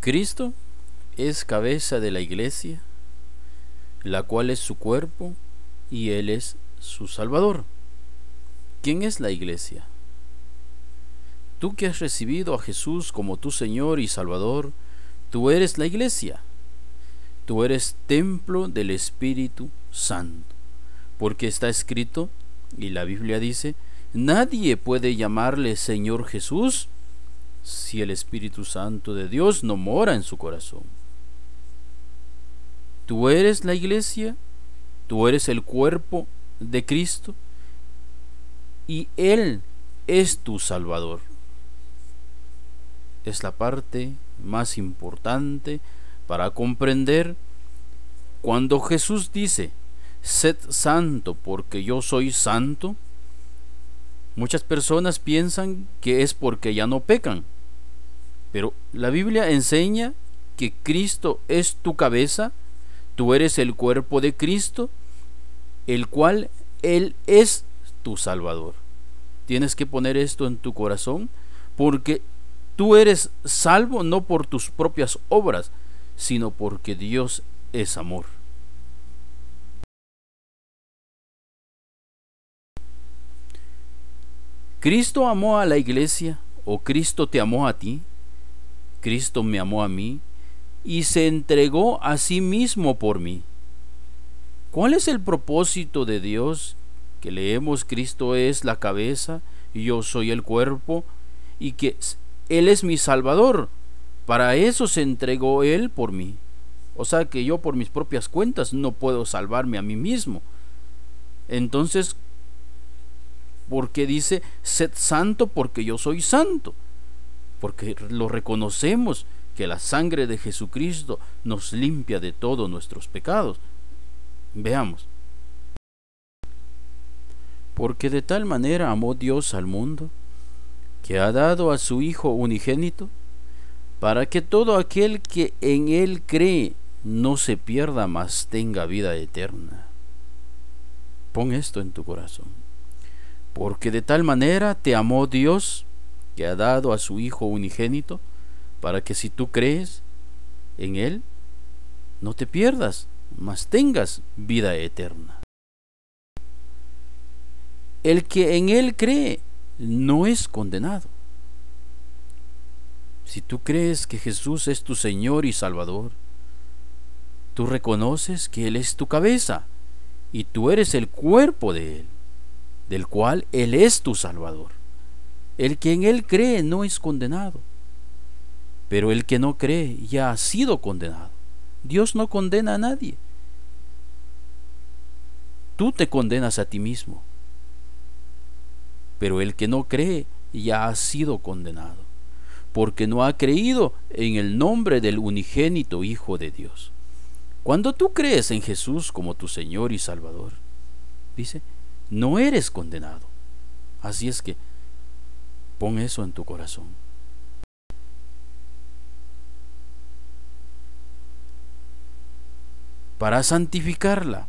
Cristo es cabeza de la iglesia, la cual es su cuerpo, y Él es su Salvador. ¿Quién es la iglesia? Tú que has recibido a Jesús como tu Señor y Salvador, tú eres la iglesia. Tú eres templo del Espíritu Santo, porque está escrito, y la Biblia dice, nadie puede llamarle Señor Jesús si el Espíritu Santo de Dios no mora en su corazón. Tú eres la iglesia, tú eres el cuerpo de Cristo, y Él es tu Salvador. Es la parte más importante para comprender cuando Jesús dice, sed santo porque yo soy santo. Muchas personas piensan que es porque ya no pecan, pero la Biblia enseña que Cristo es tu cabeza, tú eres el cuerpo de Cristo, el cual Él es tu Salvador. Tienes que poner esto en tu corazón, porque tú eres salvo no por tus propias obras, sino porque Dios es amor. Cristo amó a la iglesia, o Cristo te amó a ti. Cristo me amó a mí y se entregó a sí mismo por mí. ¿Cuál es el propósito de Dios? Que leemos, Cristo es la cabeza y yo soy el cuerpo, y que Él es mi Salvador. Para eso se entregó Él por mí. O sea que yo por mis propias cuentas no puedo salvarme a mí mismo. Entonces, ¿por qué dice sed santo porque yo soy santo? Porque lo reconocemos, que la sangre de Jesucristo nos limpia de todos nuestros pecados. Veamos. Porque de tal manera amó Dios al mundo, que ha dado a su Hijo unigénito, para que todo aquel que en Él cree no se pierda, mas tenga vida eterna. Pon esto en tu corazón. Porque de tal manera te amó Dios, que ha dado a su Hijo unigénito, para que si tú crees en Él, no te pierdas, mas tengas vida eterna. El que en Él cree no es condenado. Si tú crees que Jesús es tu Señor y Salvador, tú reconoces que Él es tu cabeza y tú eres el cuerpo de Él, del cual Él es tu Salvador. El que en Él cree no es condenado, pero el que no cree ya ha sido condenado. Dios no condena a nadie. Tú te condenas a ti mismo, pero el que no cree ya ha sido condenado, porque no ha creído en el nombre del unigénito Hijo de Dios. Cuando tú crees en Jesús como tu Señor y Salvador, dice, no eres condenado. Así es que pon eso en tu corazón. Para santificarla,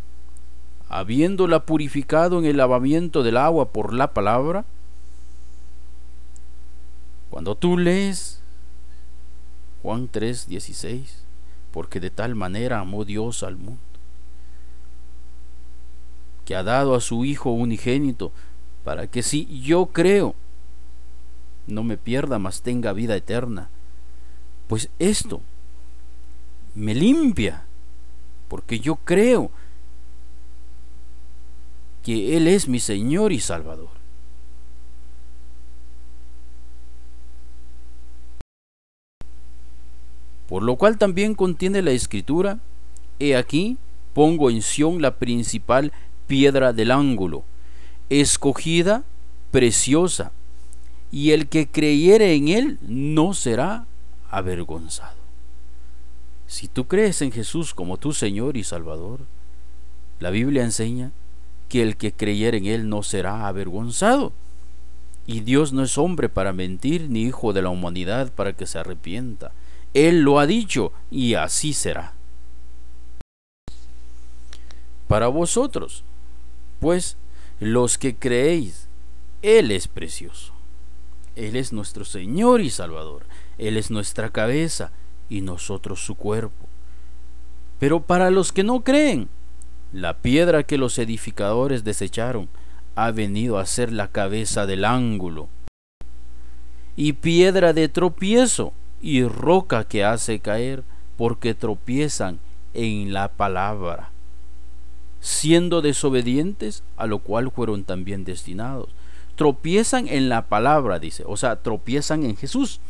habiéndola purificado en el lavamiento del agua por la palabra. Cuando tú lees Juan 3:16, porque de tal manera amó Dios al mundo, que ha dado a su Hijo unigénito, para que si yo creo, no me pierda, mas tenga vida eterna. Pues esto me limpia, porque yo creo que Él es mi Señor y Salvador. Por lo cual también contiene la Escritura, he aquí, pongo en Sión la principal piedra del ángulo, escogida, preciosa, y el que creyere en Él no será avergonzado. Si tú crees en Jesús como tu Señor y Salvador, la Biblia enseña que el que creyere en Él no será avergonzado. Y Dios no es hombre para mentir, ni hijo de la humanidad para que se arrepienta. Él lo ha dicho, y así será. Para vosotros, pues, los que creéis, Él es precioso. Él es nuestro Señor y Salvador. Él es nuestra cabeza, y nosotros su cuerpo. Pero para los que no creen, la piedra que los edificadores desecharon ha venido a ser la cabeza del ángulo, y piedra de tropiezo, y roca que hace caer, porque tropiezan en la palabra, siendo desobedientes, a lo cual fueron también destinados. Tropiezan en la palabra, dice, o sea, tropiezan en Jesús,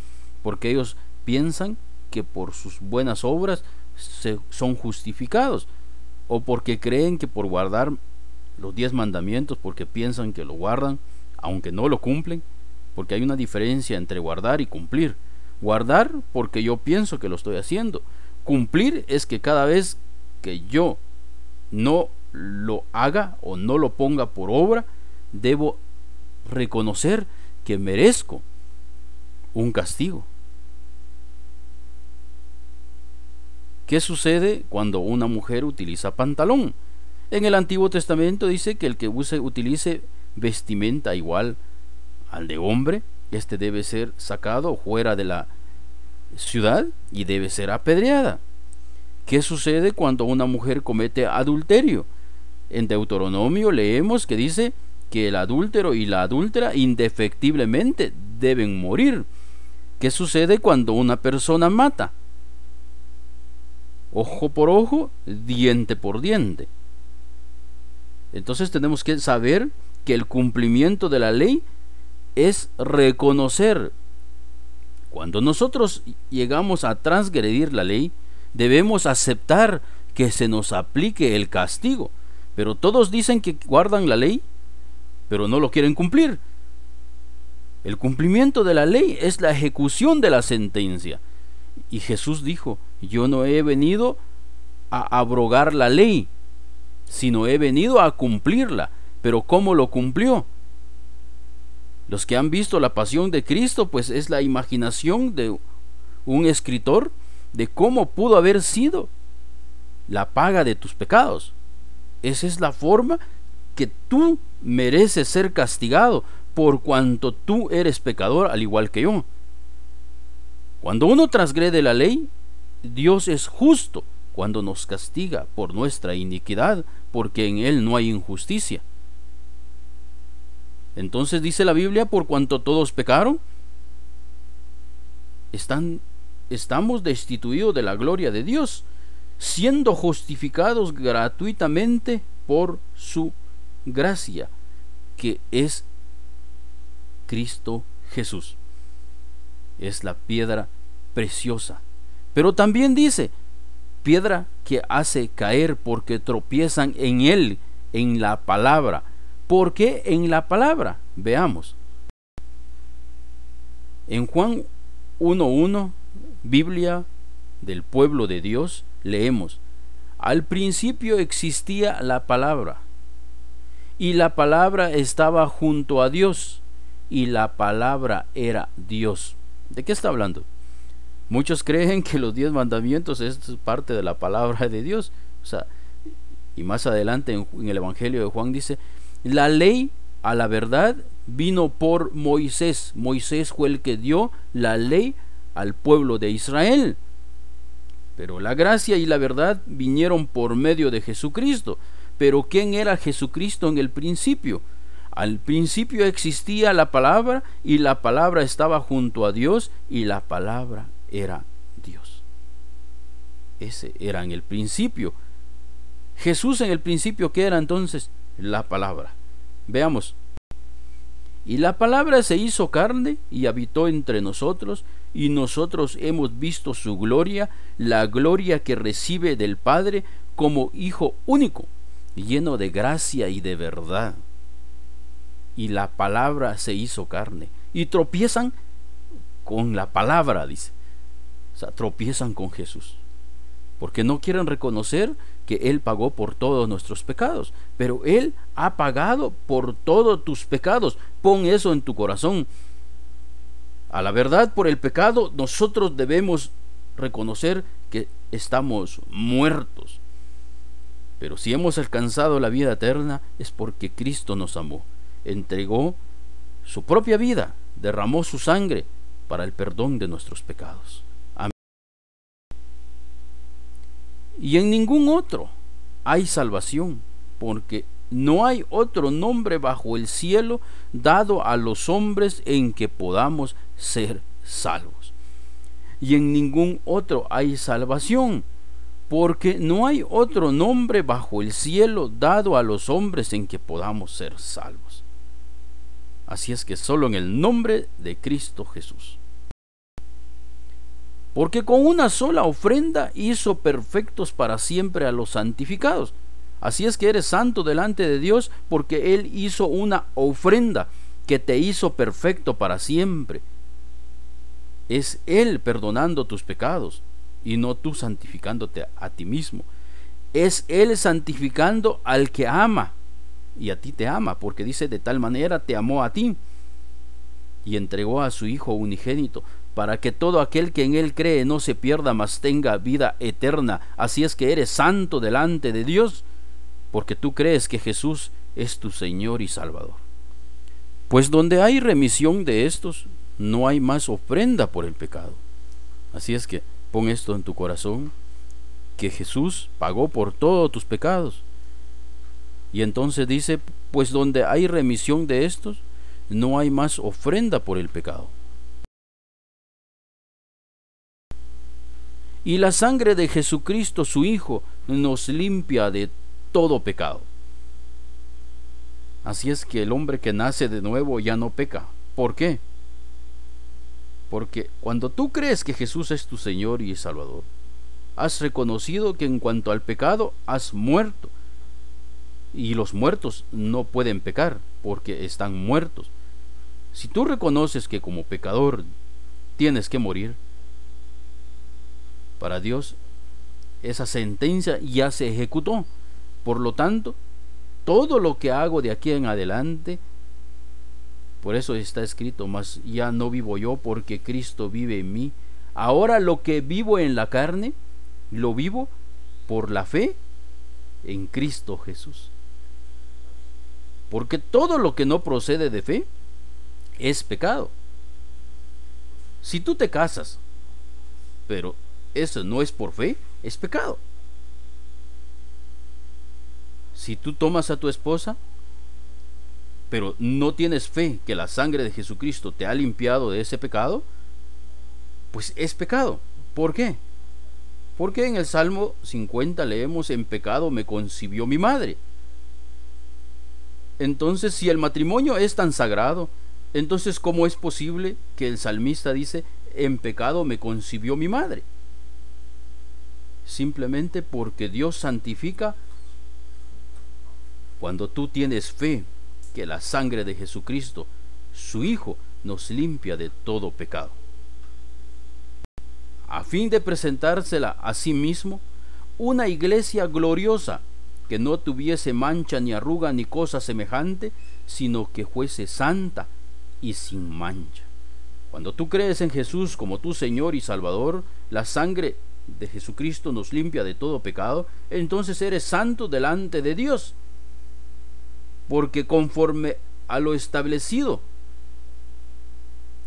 porque ellos piensan que por sus buenas obras son justificados, o porque creen que por guardar los 10 mandamientos, porque piensan que lo guardan, aunque no lo cumplen, porque hay una diferencia entre guardar y cumplir. Guardar porque yo pienso que lo estoy haciendo. Cumplir es que cada vez que yo no lo haga o no lo ponga por obra, debo reconocer que merezco un castigo. ¿Qué sucede cuando una mujer utiliza pantalón? En el Antiguo Testamento dice que el que utilice vestimenta igual al de hombre, este debe ser sacado fuera de la ciudad y debe ser apedreada. ¿Qué sucede cuando una mujer comete adulterio? En Deuteronomio leemos que dice que el adúltero y la adúltera indefectiblemente deben morir. ¿Qué sucede cuando una persona mata? Ojo por ojo, diente por diente. Entonces tenemos que saber que el cumplimiento de la ley es reconocer. Cuando nosotros llegamos a transgredir la ley, debemos aceptar que se nos aplique el castigo. Pero todos dicen que guardan la ley, pero no lo quieren cumplir. El cumplimiento de la ley es la ejecución de la sentencia. Y Jesús dijo: yo no he venido a abrogar la ley, sino he venido a cumplirla. Pero ¿cómo lo cumplió? Los que han visto la pasión de Cristo, pues es la imaginación de un escritor de cómo pudo haber sido la paga de tus pecados. Esa es la forma que tú mereces ser castigado, por cuanto tú eres pecador al igual que yo. Cuando uno transgrede la ley, Dios es justo cuando nos castiga por nuestra iniquidad, porque en Él no hay injusticia. Entonces dice la Biblia: por cuanto todos pecaron, estamos destituidos de la gloria de Dios, siendo justificados gratuitamente por su gracia, que es Cristo Jesús. Es la piedra preciosa. Pero también dice: piedra que hace caer, porque tropiezan en él, en la palabra. ¿Por qué en la palabra? Veamos. En Juan 1:1, Biblia del pueblo de Dios, leemos: al principio existía la palabra, y la palabra estaba junto a Dios, y la palabra era Dios. ¿De qué está hablando? Muchos creen que los 10 mandamientos es parte de la palabra de Dios. O sea, y más adelante en el Evangelio de Juan dice: la ley a la verdad vino por Moisés. Moisés fue el que dio la ley al pueblo de Israel. Pero la gracia y la verdad vinieron por medio de Jesucristo. Pero ¿quién era Jesucristo en el principio? Al principio existía la palabra, y la palabra estaba junto a Dios, y la palabra era Dios. Ese era en el principio. Jesús en el principio, ¿qué era entonces? La palabra. Veamos. Y la palabra se hizo carne y habitó entre nosotros, y nosotros hemos visto su gloria, la gloria que recibe del Padre como Hijo único, lleno de gracia y de verdad. Y la palabra se hizo carne. Y tropiezan con la palabra, dice. O sea, tropiezan con Jesús, porque no quieren reconocer que Él pagó por todos nuestros pecados. Pero Él ha pagado por todos tus pecados. Pon eso en tu corazón. A la verdad, por el pecado nosotros debemos reconocer que estamos muertos. Pero si hemos alcanzado la vida eterna, es porque Cristo nos amó, entregó su propia vida, derramó su sangre para el perdón de nuestros pecados. y en ningún otro hay salvación, porque no hay otro nombre bajo el cielo dado a los hombres en que podamos ser salvos. Y en ningún otro hay salvación, porque no hay otro nombre bajo el cielo dado a los hombres en que podamos ser salvos. Así es que solo en el nombre de Cristo Jesús. Porque con una sola ofrenda hizo perfectos para siempre a los santificados. Así es que eres santo delante de Dios, porque Él hizo una ofrenda que te hizo perfecto para siempre. Es Él perdonando tus pecados y no tú santificándote a ti mismo. Es Él santificando al que ama, y a ti te ama, porque dice: de tal manera te amó a ti y entregó a su Hijo unigénito, para que todo aquel que en Él cree no se pierda, mas tenga vida eterna. Así es que eres santo delante de Dios, porque tú crees que Jesús es tu Señor y Salvador. Pues donde hay remisión de estos, no hay más ofrenda por el pecado. Así es que pon esto en tu corazón, que Jesús pagó por todos tus pecados. Y entonces dice: pues donde hay remisión de estos, no hay más ofrenda por el pecado. Y la sangre de Jesucristo, su Hijo, nos limpia de todo pecado. Así es que el hombre que nace de nuevo ya no peca. ¿Por qué? Porque cuando tú crees que Jesús es tu Señor y Salvador, has reconocido que en cuanto al pecado has muerto. Y los muertos no pueden pecar porque están muertos. Si tú reconoces que como pecador tienes que morir, para Dios esa sentencia ya se ejecutó. Por lo tanto, todo lo que hago de aquí en adelante, por eso está escrito: mas ya no vivo yo, porque Cristo vive en mí. Ahora lo que vivo en la carne, lo vivo por la fe en Cristo Jesús. Porque todo lo que no procede de fe es pecado. Si tú te casas, pero eso no es por fe, es pecado. Si tú tomas a tu esposa, pero no tienes fe que la sangre de Jesucristo te ha limpiado de ese pecado, pues es pecado. ¿Por qué? Porque en el Salmo 50 leemos: en pecado me concibió mi madre. Entonces, si el matrimonio es tan sagrado, entonces ¿cómo es posible que el salmista dice: en pecado me concibió mi madre? Simplemente porque Dios santifica cuando tú tienes fe que la sangre de Jesucristo, su Hijo, nos limpia de todo pecado, a fin de presentársela a sí mismo una iglesia gloriosa, que no tuviese mancha ni arruga ni cosa semejante, sino que fuese santa y sin mancha. Cuando tú crees en Jesús como tu Señor y Salvador, la sangre de Jesucristo nos limpia de todo pecado, entonces eres santo delante de Dios, porque conforme a lo establecido,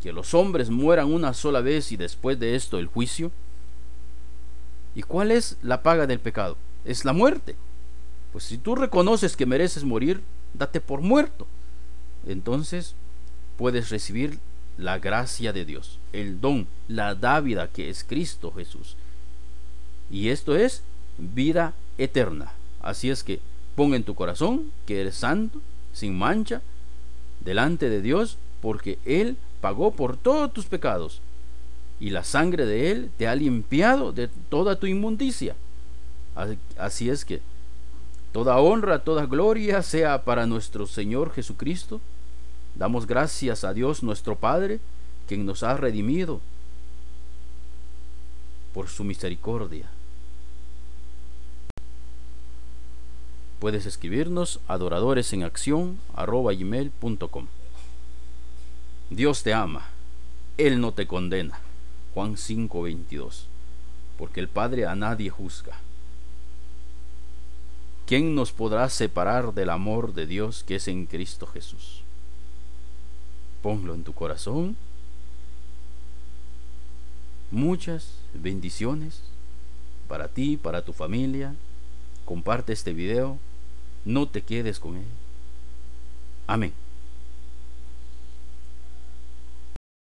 que los hombres mueran una sola vez y después de esto el juicio. ¿Y cuál es la paga del pecado? Es la muerte. Pues si tú reconoces que mereces morir, date por muerto. Entonces puedes recibir la gracia de Dios, el don, la dávida que es Cristo Jesús. Y esto es vida eterna. Así es que pon en tu corazón que eres santo, sin mancha, delante de Dios, porque Él pagó por todos tus pecados, y la sangre de Él te ha limpiado de toda tu inmundicia. Así es que toda honra, toda gloria sea para nuestro Señor Jesucristo. Damos gracias a Dios nuestro Padre, quien nos ha redimido por su misericordia. Puedes escribirnos adoradoresenaccion@gmail.com. Dios te ama, Él no te condena. Juan 5:22. Porque el Padre a nadie juzga. ¿Quién nos podrá separar del amor de Dios que es en Cristo Jesús? Ponlo en tu corazón. Muchas bendiciones. para ti, para tu familia. Comparte este video. No te quedes con él. Amén.